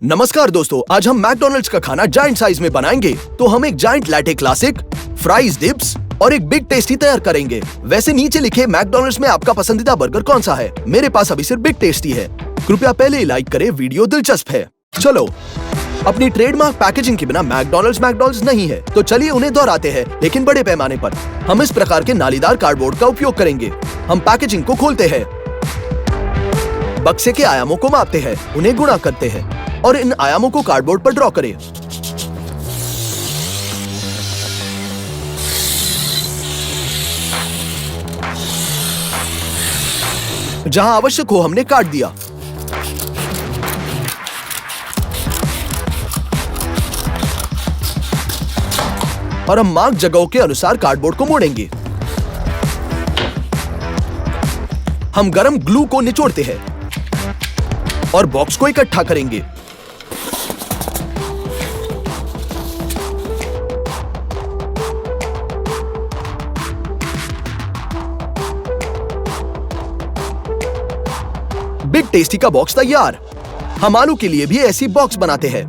नमस्कार दोस्तों, आज हम मैकडॉनल्ड्स का खाना जायंट साइज में बनाएंगे। तो हम एक giant latte classic, fries dips और एक बिग टेस्टी तैयार करेंगे। वैसे नीचे लिखे मैकडॉनल्ड्स में आपका पसंदीदा बर्गर कौन सा है? मेरे पास अभी सिर्फ बिग टेस्टी है। कृपया पहले ही लाइक करें, वीडियो दिलचस्प है। चलो, अपनी ट्रेडमार्क पैकेजिंग के बिना मैकडॉनल्ड्स नहीं है, तो चलिए उन्हें दोहराते हैं, लेकिन बड़े पैमाने पर। हम इस प्रकार के नालीदार कार्डबोर्ड का उपयोग करेंगे। हम पैकेजिंग को खोलते हैं, बक्से के आयामों को मापते हैं, उन्हें गुणा करते हैं और इन आयामों को कार्डबोर्ड पर ड्रॉ करें। जहां आवश्यक हो हमने काट दिया। और हम मार्क जगहों के अनुसार कार्डबोर्ड को मोड़ेंगे। हम गरम ग्लू को निचोड़ते हैं और बॉक्स को इकट्ठा करेंगे। बिग टेस्टी का बॉक्स तैयार। हम आलू के लिए भी ऐसी बॉक्स बनाते हैं।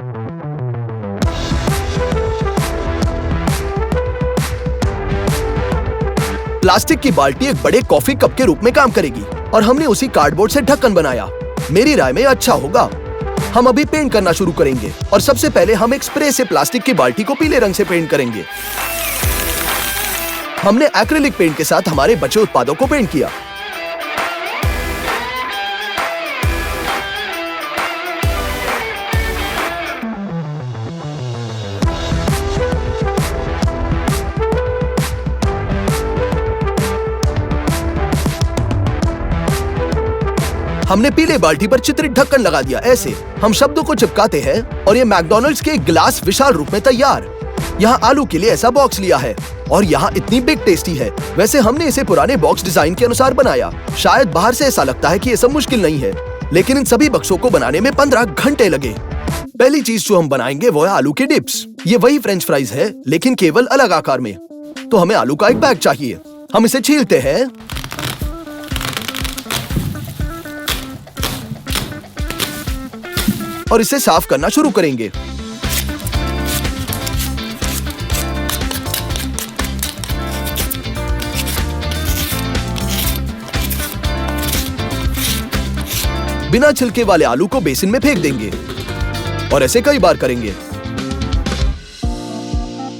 प्लास्टिक की बाल्टी एक बड़े कॉफी कप के रूप में काम करेगी और हमने उसी कार्डबोर्ड से ढक्कन बनाया। मेरी राय में अच्छा होगा। हम अभी पेंट करना शुरू करेंगे और सबसे पहले हम एक स्प्रे से प्लास्टिक की बाल्टी को पीले रंग से पेंट करेंगे। हमने एक्रिलिक पेंट के साथ हमारे बचे उत्पादों को पेंट किया। हमने पीले बाल्टी पर चित्रित ढक्कन लगा दिया। ऐसे हम शब्दों को चिपकाते हैं और ये मैकडॉनल्ड्स के गिलास विशाल रूप में तैयार। यहाँ आलू के लिए ऐसा बॉक्स लिया है और यहाँ इतनी बिग टेस्टी है। वैसे हमने इसे पुराने बॉक्स डिजाइन के अनुसार बनाया। शायद बाहर से ऐसा लगता है कि ये सब मुश्किल नहीं है, लेकिन इन सभी बक्सों को बनाने में 15 घंटे लगे। पहली चीज जो हम बनाएंगे वो है आलू के डिप्स। ये वही फ्रेंच फ्राइज है, लेकिन केवल अलग आकार में। तो हमें आलू का एक बैग चाहिए। हम इसे छीलते हैं और इसे साफ करना शुरू करेंगे। बिना छिलके वाले आलू को बेसिन में फेंक देंगे और ऐसे कई बार करेंगे।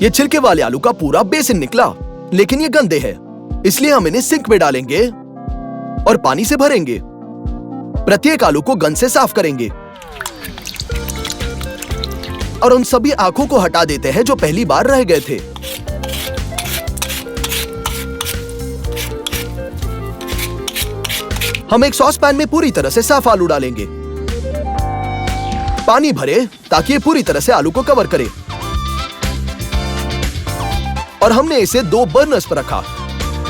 ये छिलके वाले आलू का पूरा बेसिन निकला, लेकिन ये गंदे हैं, इसलिए हम इन्हें सिंक में डालेंगे और पानी से भरेंगे। प्रत्येक आलू को गंद से साफ करेंगे और उन सभी आंखों को हटा देते हैं जो पहली बार रह गए थे। हम एक सॉस पैन में पूरी तरह से साफ आलू डालेंगे। पानी भरे ताकि ये पूरी तरह से आलू को कवर करे। और हमने इसे 2 बर्नर्स पर रखा।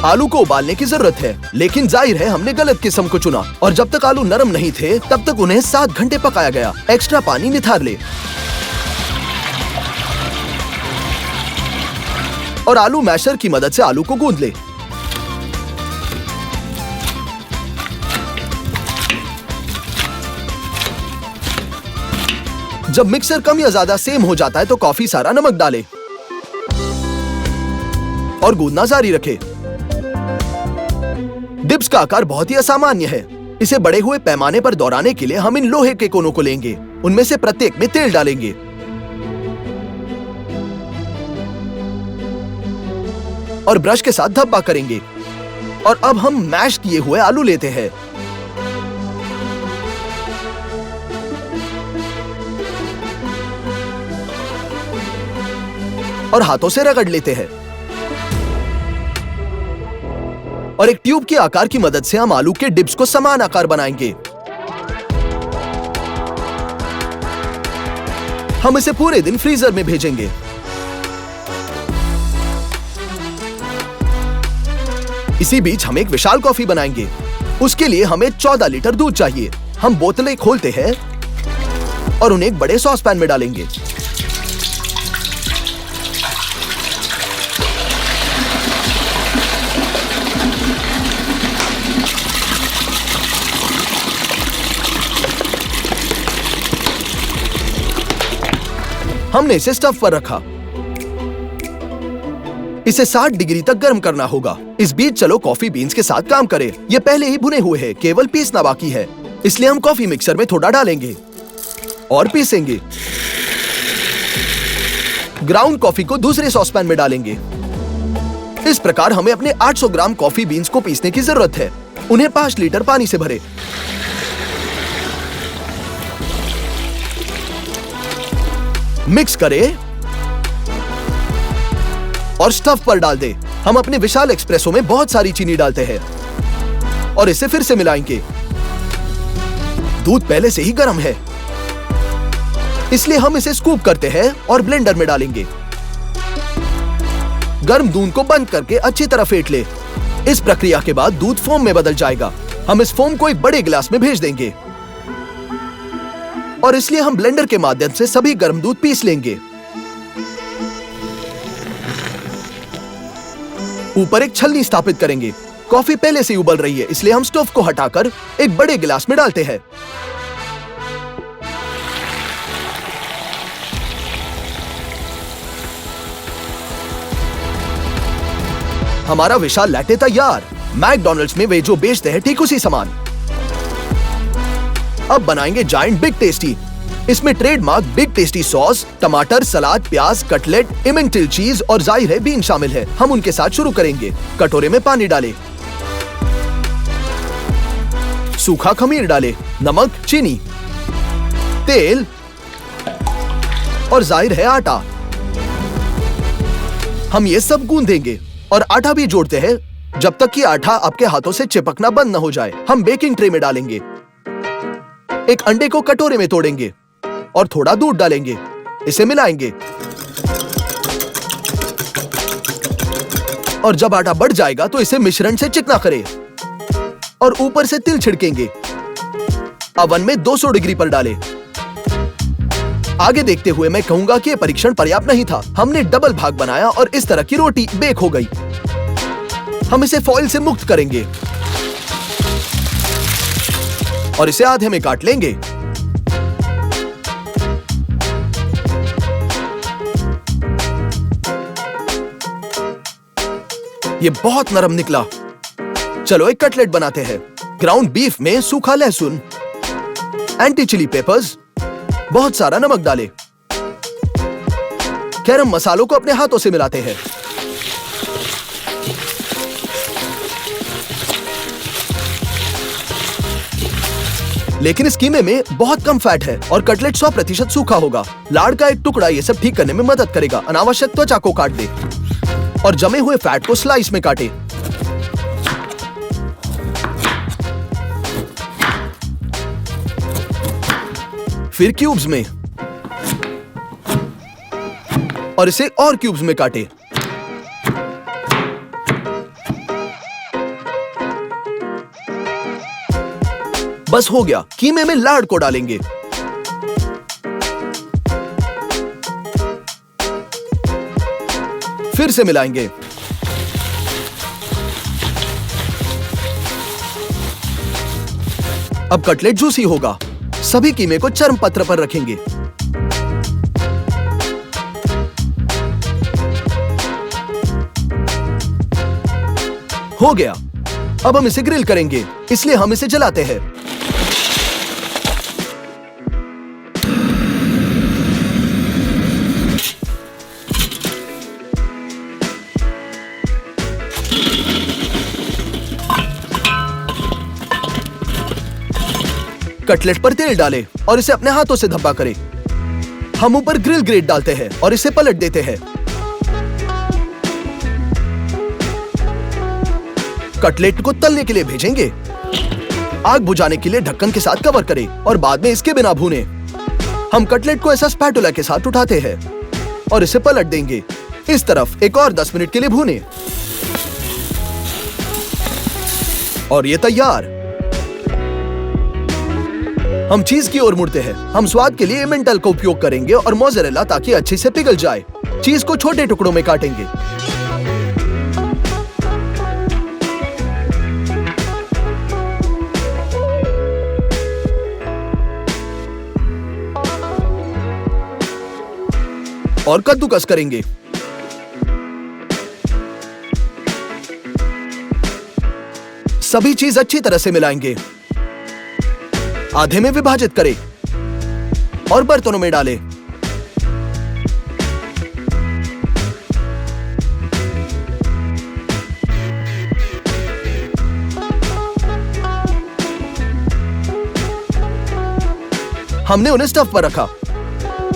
आलू को उबालने की जरूरत है, लेकिन जाहिर है हमने गलत किस्म को चुना और जब तक आलू नरम नहीं थे तब तक उन्हें 7 घंटे पकाया गया। एक्स्ट्रा पानी निथार ले और आलू मैशर की मदद से आलू को गूंद ले। जब मिक्सर कम या ज्यादा सेम हो जाता है तो काफी सारा नमक डाले और गूंदना जारी रखे। डिप्स का आकार बहुत ही असामान्य है। इसे बड़े हुए पैमाने पर दोहराने के लिए हम इन लोहे के कोनों को लेंगे। उनमें से प्रत्येक में तेल डालेंगे और ब्रश के साथ धब्बा करेंगे। और अब हम मैश किए हुए आलू लेते हैं और हाथों से रगड़ लेते हैं और एक ट्यूब के आकार की मदद से हम आलू के डिप्स को समान आकार बनाएंगे। हम इसे पूरे दिन फ्रीजर में भेजेंगे। इसी बीच हम एक विशाल कॉफी बनाएंगे। उसके लिए हमें 14 लीटर दूध चाहिए। हम बोतलें खोलते हैं और उन्हें एक बड़े सॉस पैन में डालेंगे। हमने इसे स्टव पर रखा। इसे 60 डिग्री तक गर्म करना होगा। इस बीच चलो कॉफी बीन्स के साथ काम करें। ये पहले ही भुने हुए हैं, केवल पीसना बाकी है। इसलिए हम कॉफी मिक्सर में थोड़ा डालेंगे और पीसेंगे। ग्राउंड कॉफी को दूसरे सॉसपैन में डालेंगे। इस प्रकार हमें अपने 800 ग्राम कॉफी बीन्स को पीसने की जरूरत है। उन्हें 5 लीटर पानी से भरें। मिक्स करें और स्टव पर डाल दें। हम अपने विशाल एक्सप्रेसो में बहुत सारी चीनी डालते हैं और इसे फिर से मिलाएंगे। दूध पहले से ही गर्म है, इसलिए हम इसे स्कूप करते हैं और ब्लेंडर में डालेंगे। गर्म दूध को बंद करके अच्छी तरह फेंट ले। इस प्रक्रिया के बाद दूध फोम में बदल जाएगा। हम इस फोम को एक बड़े गिलास में भेज देंगे और इसलिए हम ब्लेंडर के माध्यम से सभी गर्म दूध पीस लेंगे। ऊपर एक छलनी स्थापित करेंगे। कॉफी पहले से ही उबल रही है, इसलिए हम स्टोव को हटाकर एक बड़े गिलास में डालते हैं। हमारा विशाल लैटे तैयार। मैकडॉनल्ड्स में वे जो बेचते हैं ठीक उसी समान। अब बनाएंगे जायंट बिग टेस्टी। इसमें ट्रेडमार्क बिग टेस्टी सॉस, टमाटर, सलाद, प्याज, कटलेट, इमेंटिल चीज और जाहिर है बीन शामिल है। हम उनके साथ शुरू करेंगे। कटोरे में पानी डालें, सूखा खमीर डालें, नमक, चीनी, तेल और जाहिर है आटा। हम ये सब गूंदेंगे और आटा भी जोड़ते हैं जब तक कि आटा आपके हाथों से चिपकना बंद न हो जाए। हम बेकिंग ट्रे में डालेंगे। एक अंडे को कटोरे में तोड़ेंगे और थोड़ा दूध डालेंगे। इसे मिलाएंगे और जब आटा बढ़ जाएगा तो इसे मिश्रण से चिकना करें और ऊपर से तिल छिड़केंगे। अवन में 200 डिग्री पर डालें। आगे देखते हुए मैं कहूंगा कि यह परीक्षण पर्याप्त नहीं था। हमने डबल भाग बनाया और इस तरह की रोटी बेक हो गई। हम इसे फॉइल से मुक्त करेंगे और इसे आधे में काट लेंगे। ये बहुत नरम निकला। चलो एक कटलेट बनाते हैं। ग्राउंड बीफ में सूखा लहसुन, एंटी चिली पेपर्स, बहुत सारा नमक डालें। गरम मसालों को अपने हाथों से मिलाते हैं। लेकिन इस कीमे में बहुत कम फैट है और कटलेट 100% सूखा होगा। लाड़ का एक टुकड़ा ये सब ठीक करने में मदद करेगा। अनावश्यक त्वचा को काट दे और जमे हुए फैट को स्लाइस में काटे। फिर क्यूब्स में और इसे और क्यूब्स में काटे। बस हो गया। कीमे में लाड़ को डालेंगे। फिर से मिलाएंगे। अब कटलेट जूसी होगा। सभी कीमे को चर्म पत्र पर रखेंगे। हो गया। अब हम इसे ग्रिल करेंगे, इसलिए हम इसे जलाते हैं। कटलेट पर तेल डालें और इसे अपने हाथों से धब्बा करें। हम ऊपर ग्रिल ग्रेट डालते हैं और इसे पलट देते हैं। कटलेट को तलने के लिए भेजेंगे। आग बुझाने के लिए ढक्कन के साथ कवर करें और बाद में इसके बिना भूने। हम कटलेट को ऐसा स्पैटुला के साथ उठाते हैं और इसे पलट देंगे। इस तरफ एक और 10 मिनट के लिए भूने और ये तैयार। हम चीज की ओर मुड़ते हैं। हम स्वाद के लिए एमेंटल का उपयोग करेंगे और मोज़रेला ताकि अच्छे से पिघल जाए। चीज को छोटे टुकड़ों में काटेंगे। और कद्दूकस करेंगे। सभी चीज अच्छी तरह से मिलाएंगे। आधे में विभाजित करें और बर्तनों में डालें। हमने उन्हें स्टफ पर रखा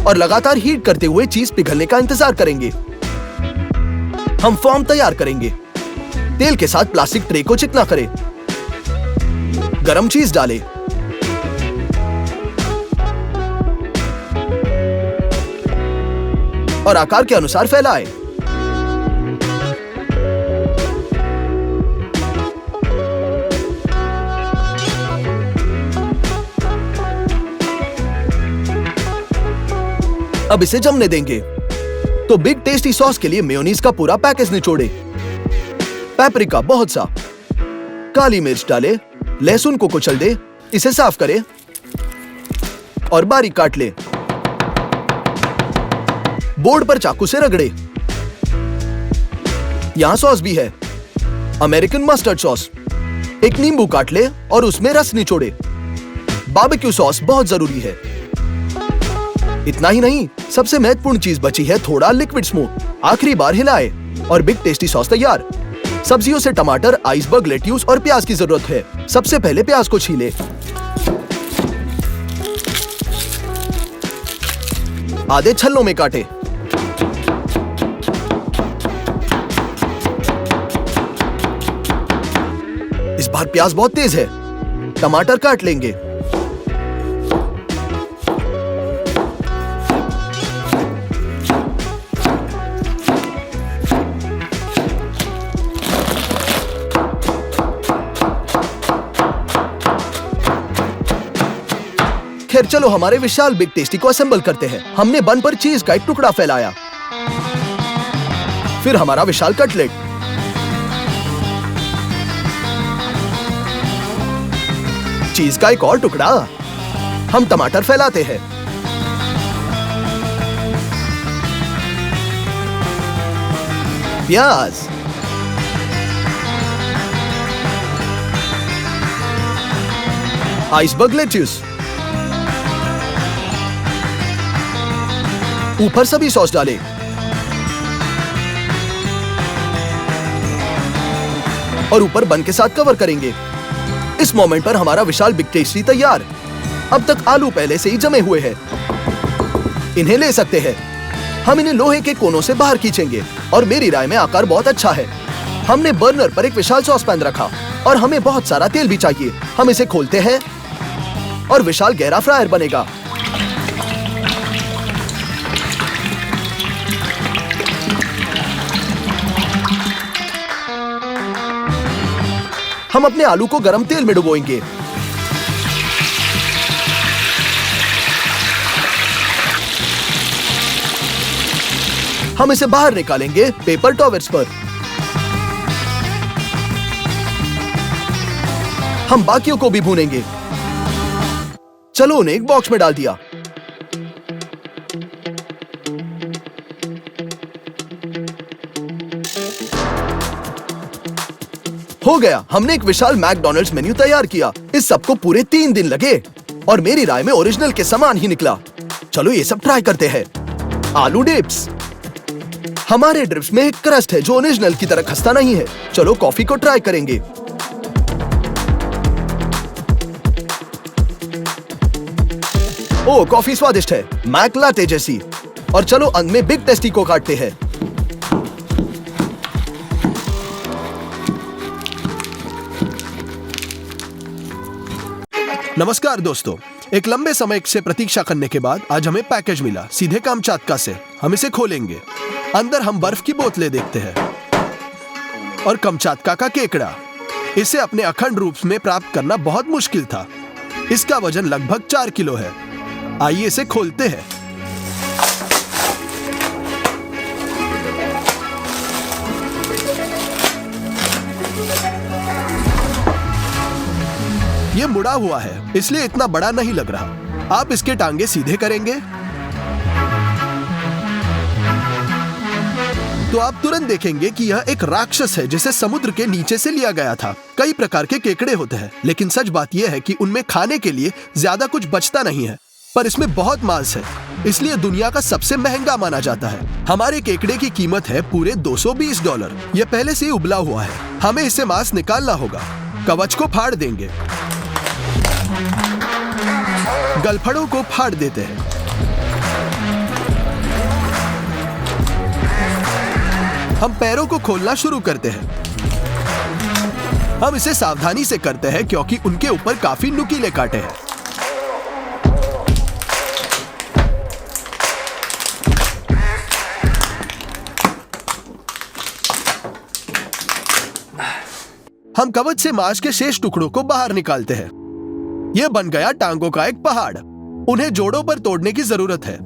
और लगातार हीट करते हुए चीज पिघलने का इंतजार करेंगे। हम फॉर्म तैयार करेंगे। तेल के साथ प्लास्टिक ट्रे को चिकना करें। गरम चीज डालें। और आकार के अनुसार फैलाएं। अब इसे जमने देंगे। तो बिग टेस्टी सॉस के लिए मेयोनीज का पूरा पैकेज निचोड़े। पेपरिका बहुत सा, काली मिर्च डाले, लहसुन को कुचल दे, इसे साफ करें और बारीक काट ले। बोर्ड पर चाकू से रगड़े। यहां सॉस भी है, अमेरिकन मस्टर्ड सॉस। एक नींबू काट ले और उसमें रस निचोड़े। बारबेक्यू सॉस बहुत जरूरी है। इतना ही नहीं, सबसे महत्वपूर्ण चीज बची है, थोड़ा लिक्विड स्मोक। आखिरी बार हिलाए और बिग टेस्टी सॉस तैयार। सब्जियों से टमाटर, आइसबर्ग, लेट्यूस और प्याज की जरूरत है। सबसे पहले प्याज को छीले। आधे छल्लों में काटे। इस बार प्याज बहुत तेज है। टमाटर काट लेंगे। खैर चलो हमारे विशाल बिग टेस्टी को असेंबल करते हैं। हमने बन पर चीज का एक टुकड़ा फैलाया, फिर हमारा विशाल कटलेट, चीज का एक और टुकड़ा। हम टमाटर फैलाते हैं, प्याज, आइसबर्ग लेट्यूस, ऊपर सभी सॉस डालें। और ऊपर बन के साथ कवर करेंगे। इस मोमेंट पर हमारा विशाल बिग टेस्टी तैयार। अब तक आलू पहले से ही जमे हुए हैं। इन्हें ले सकते हैं। हम इन्हें लोहे के कोनों से बाहर खींचेंगे और मेरी राय में आकार बहुत अच्छा है। हमने बर्नर पर एक विशाल सॉस पैन रखा और हमें बहुत सारा तेल भी चाहिए। हम इसे खोलते हैं और विशाल गहरा फ्रायर बनेगा। हम अपने आलू को गरम तेल में डुबोएंगे। हम इसे बाहर निकालेंगे पेपर टॉवेल्स पर। हम बाकियों को भी भूनेंगे। चलो उन्हें एक बॉक्स में डाल दिया। हो गया, हमने एक विशाल मैकडॉनल्ड्स मेन्यू तैयार किया। इस सबको पूरे 3 दिन लगे और मेरी राय में ओरिजिनल के समान ही निकला। चलो ये सब ट्राई करते हैं। आलू डिप्स। हमारे डिप्स में एक क्रस्ट है जो ओरिजिनल की तरह खस्ता नहीं है। चलो कॉफी को ट्राई करेंगे। ओह, कॉफी स्वादिष्ट है, मैक लाटे जैसी। और चलो अंत में बिग टेस्टी को काटते हैं। नमस्कार दोस्तों, एक लंबे समय से प्रतीक्षा करने के बाद आज हमें पैकेज मिला, सीधे कामचाटका से। हम इसे खोलेंगे। अंदर हम बर्फ की बोतलें देखते हैं और कामचाटका का केकड़ा। इसे अपने अखंड रूप में प्राप्त करना बहुत मुश्किल था। इसका वजन लगभग 4 किलो है। आइए इसे खोलते हैं। ये मुड़ा हुआ है, इसलिए इतना बड़ा नहीं लग रहा। आप इसके टांगे सीधे करेंगे तो आप तुरंत देखेंगे कि यह एक राक्षस है जिसे समुद्र के नीचे से लिया गया था। कई प्रकार के केकड़े होते हैं, लेकिन सच बात यह है कि उनमें खाने के लिए ज्यादा कुछ बचता नहीं है, पर इसमें बहुत मांस है, इसलिए दुनिया का सबसे महंगा माना जाता है। हमारे केकड़े की कीमत है पूरे $220। यह पहले से ही उबला हुआ है, हमें इससे मांस निकालना होगा। कवच को फाड़ देंगे, गलफड़ों को फाड़ देते हैं। हम पैरों को खोलना शुरू करते हैं। हम इसे सावधानी से करते हैं क्योंकि उनके ऊपर काफी नुकीले कांटे हैं। हम कवच से मांस के शेष टुकड़ों को बाहर निकालते हैं। यह बन गया टांगों का एक पहाड़। उन्हें जोड़ों पर तोड़ने की जरूरत है।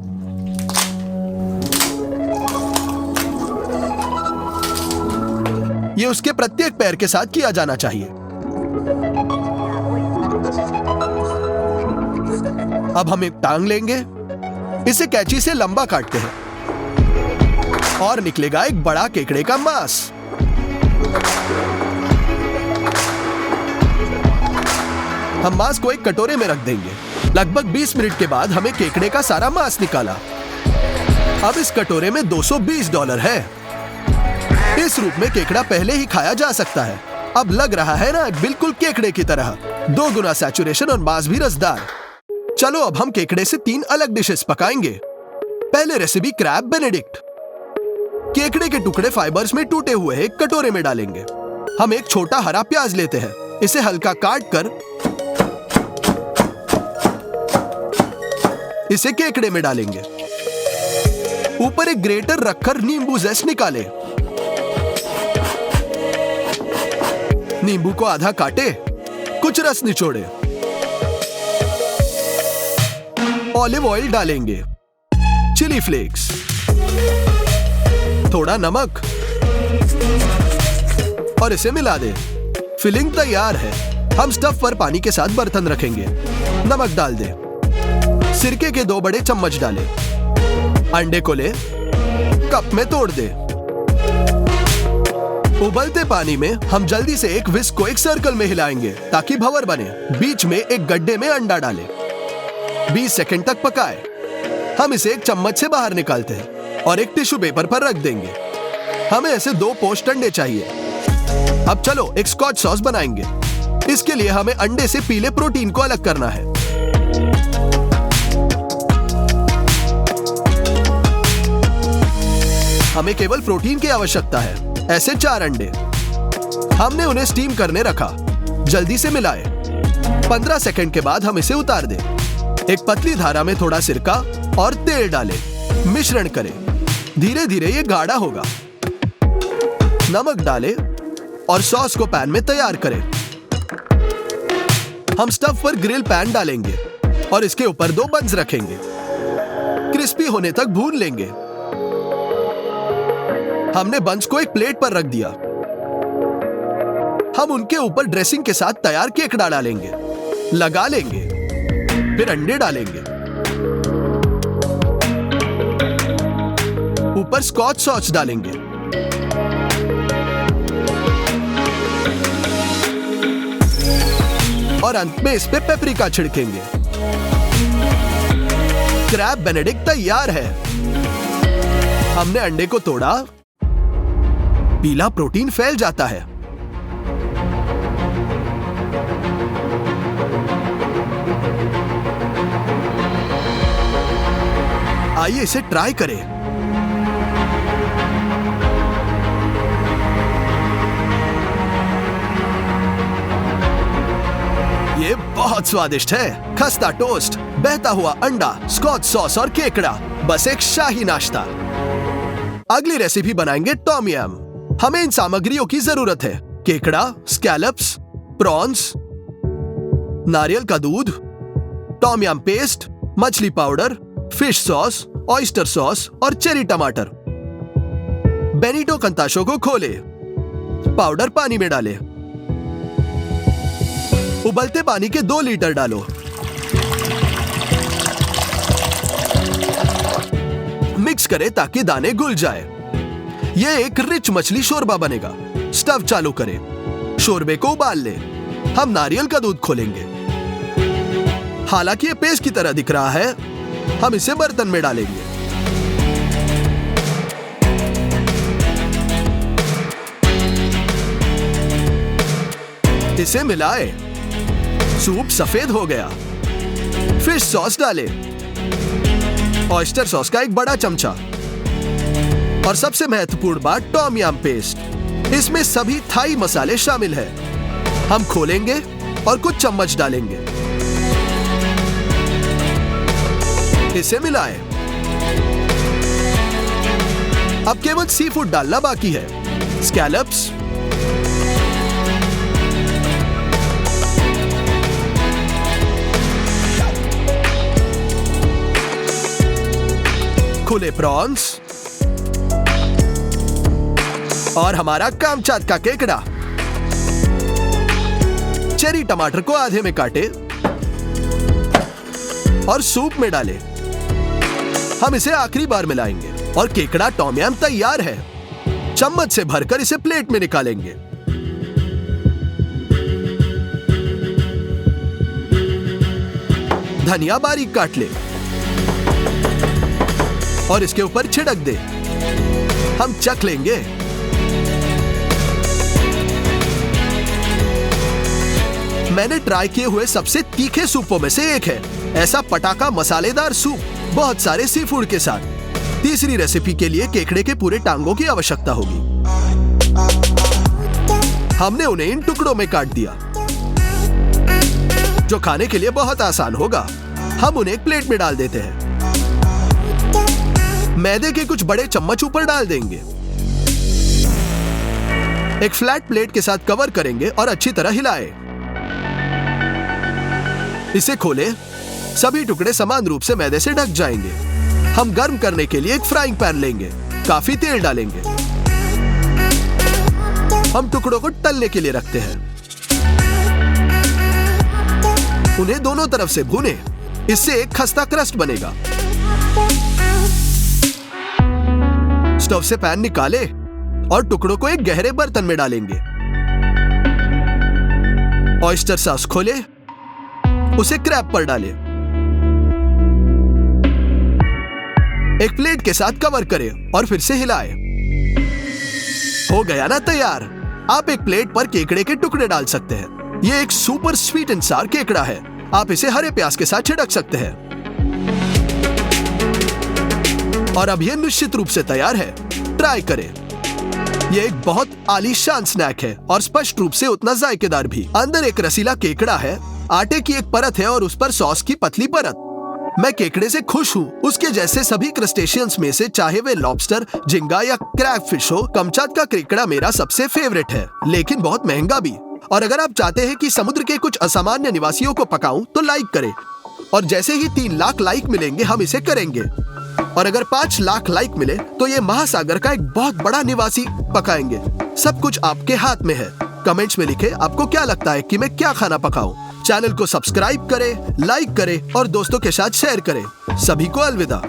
यह उसके प्रत्येक पैर के साथ किया जाना चाहिए। अब हम एक टांग लेंगे, इसे कैंची से लंबा काटते हैं और निकलेगा एक बड़ा केकड़े का मांस। हम मांस को एक कटोरे में रख देंगे। लगभग 20 मिनट के बाद हमें केकड़े का सारा मांस निकाला। अब इस कटोरे में $220 है। इस रूप में केकड़ा पहले ही खाया जा सकता है। अब लग रहा है ना बिल्कुल केकड़े की तरह, 2 गुना सैचुरेशन और मांस भी रसदार। चलो अब हम केकड़े से 3 अलग डिशेस पकाएंगे। पहले रेसिपी क्रैब बेनेडिक्ट। केकड़े के टुकड़े फाइबर्स में टूटे हुए एक कटोरे में डालेंगे। हम एक छोटा हरा प्याज लेते हैं, इसे हल्का काट कर इसे केकड़े में डालेंगे। ऊपर एक ग्रेटर रखकर नींबू ज़ेस्ट निकाले। नींबू को आधा काटे, कुछ रस निचोड़े। ऑलिव ऑयल डालेंगे, चिली फ्लेक्स, थोड़ा नमक और इसे मिला दें। फिलिंग तैयार है। हम स्टफ पर पानी के साथ बर्तन रखेंगे। नमक डाल दें। सिरके के 2 बड़े चम्मच डालें। अंडे को ले, कप में तोड़ दें। उबलते पानी में हम जल्दी से एक विस्क को एक सर्कल में हिलाएंगे ताकि भंवर बने। बीच में एक गड्ढे में अंडा डालें। 20 सेकंड तक पकाएं। हम इसे एक चम्मच से बाहर निकालते हैं और एक टिश्यू पेपर पर रख देंगे। हमें ऐसे 2 पोस्ट अंडे चाहिए। अब चलो एक स्कॉच सॉस बनाएंगे। इसके लिए हमें अंडे से पीले प्रोटीन को अलग करना है। हमें केवल प्रोटीन की आवश्यकता है। ऐसे 4 अंडे। हमने उन्हें स्टीम करने रखा। जल्दी से मिलाएं। 15 सेकंड के बाद हम इसे उतार दें। एक पतली धारा में थोड़ा सिरका और तेल डालें। मिश्रण करें। धीरे धीरे ये गाढ़ा होगा। नमक डालें और सॉस को पैन में तैयार करें। हम स्टफ पर ग्रिल पैन डालेंगे और इसके ऊपर 2 बंस रखेंगे। क्रिस्पी होने तक भून लेंगे। हमने बंस को एक प्लेट पर रख दिया। हम उनके ऊपर ड्रेसिंग के साथ तैयार केकड़ा डालेंगे, लगा लेंगे, फिर अंडे डालेंगे। ऊपर स्कॉच सॉस डालेंगे। और अंत में इस पे पेपरिका छिड़केंगे। क्रैब बेनेडिक्ट तैयार है। हमने अंडे को तोड़ा। पीला प्रोटीन फैल जाता है। आइए इसे ट्राई करें। ये बहुत स्वादिष्ट है। खस्ता टोस्ट, बहता हुआ अंडा, स्कॉच सॉस और केकड़ा, बस एक शाही नाश्ता। अगली रेसिपी बनाएंगे टॉम यम। हमें इन सामग्रियों की जरूरत है। केकड़ा, स्कैलप्स, प्रॉन्स, नारियल का दूध, टॉम यम पेस्ट, मछली powder, fish sauce, oyster sauce और चेरी टमाटर। बेनिटो कंताशों को खोले। पाउडर पानी में डालें। उबलते पानी के 2 लीटर डालो। मिक्स करें ताकि दाने घुल जाए। ये एक रिच मछली शोरबा बनेगा। स्टव चालू करें, शोरबे को उबाल ले। हम नारियल का दूध खोलेंगे। हालांकि ये पेस्ट की तरह दिख रहा है, हम इसे बर्तन में डालेंगे। इसे मिलाए, सूप सफेद हो गया। फिश सॉस डालें, ऑयस्टर सॉस का एक बड़ा चमचा, और सबसे महत्वपूर्ण बात टॉम यम पेस्ट। इसमें सभी थाई मसाले शामिल हैं। हम खोलेंगे और कुछ चम्मच डालेंगे। इसे मिलाएं। अब केवल सी फूड डालना बाकी है। स्कैलप्स, खुले प्रॉन्स और हमारा कामचात का केकड़ा। चेरी टमाटर को आधे में काटे और सूप में डालें। हम इसे आखिरी बार मिलाएंगे और केकड़ा टॉम यम तैयार है। चम्मच से भरकर इसे प्लेट में निकालेंगे। धनिया बारीक काट ले और इसके ऊपर छिड़क दे। हम चख लेंगे। मैंने ट्राई किए हुए सबसे तीखे सूपों में से एक है। ऐसा पटाखा मसालेदार सूप, बहुत सारे सी फूड के साथ। तीसरी रेसिपी के लिए केकड़े के पूरे टांगों की आवश्यकता होगी। हमने उन्हें इन टुकड़ों में काट दिया, जो खाने के लिए बहुत आसान होगा। हम उन्हें एक प्लेट में डाल देते हैं। मैदे के कुछ बड़े चम्मच ऊपर डाल देंगे। एक फ्लैट प्लेट के साथ कवर करेंगे और अच्छी तरह हिलाएं। इसे खोलें। सभी टुकड़े समान रूप से मैदे से ढक जाएंगे। हम गर्म करने के लिए एक फ्राइंग पैन लेंगे। काफी तेल डालेंगे। हम टुकड़ों को तलने के लिए रखते हैं। उन्हें दोनों तरफ से भूनें। इससे एक खस्ता क्रस्ट बनेगा। स्टोव से पैन निकाले और टुकड़ों को एक गहरे बर्तन में डालेंगे। ऑयस्टर सॉस खोले, उसे क्रैब पर डालें। एक प्लेट के साथ कवर करें और फिर से हिलाएं। हो गया ना तैयार। आप एक प्लेट पर केकड़े के टुकड़े डाल सकते हैं। यह एक सुपर स्वीट एंड सार केकड़ा है। आप इसे हरे प्याज के साथ छिड़क सकते हैं। और अब यह निश्चित रूप से तैयार है। ट्राई करें। यह एक बहुत आलीशान स्नैक है और स्पष्ट रूप से उतना जायकेदार भी। अंदर एक रसीला केकड़ा है, आटे की एक परत है और उस पर सॉस की पतली परत। मैं केकड़े से खुश हूँ। उसके जैसे सभी क्रस्टेशियंस में से, चाहे वे लॉबस्टर, झींगा या क्रैब फिश हो, कामचात का केकड़ा मेरा सबसे फेवरेट है, लेकिन बहुत महंगा भी। और अगर आप चाहते हैं कि समुद्र के कुछ असामान्य निवासियों को पकाऊं, तो लाइक करें। और जैसे ही 3 लाख लाइक मिलेंगे, हम इसे करेंगे। और अगर 5 लाख लाइक मिले, तो ये महासागर का एक बहुत बड़ा निवासी पकाएंगे। सब कुछ आपके हाथ में है। कमेंट्स में लिखें आपको क्या लगता है कि मैं क्या खाना पकाऊं। चैनल को सब्सक्राइब करें, लाइक करें और दोस्तों के साथ शेयर करें। सभी को अलविदा।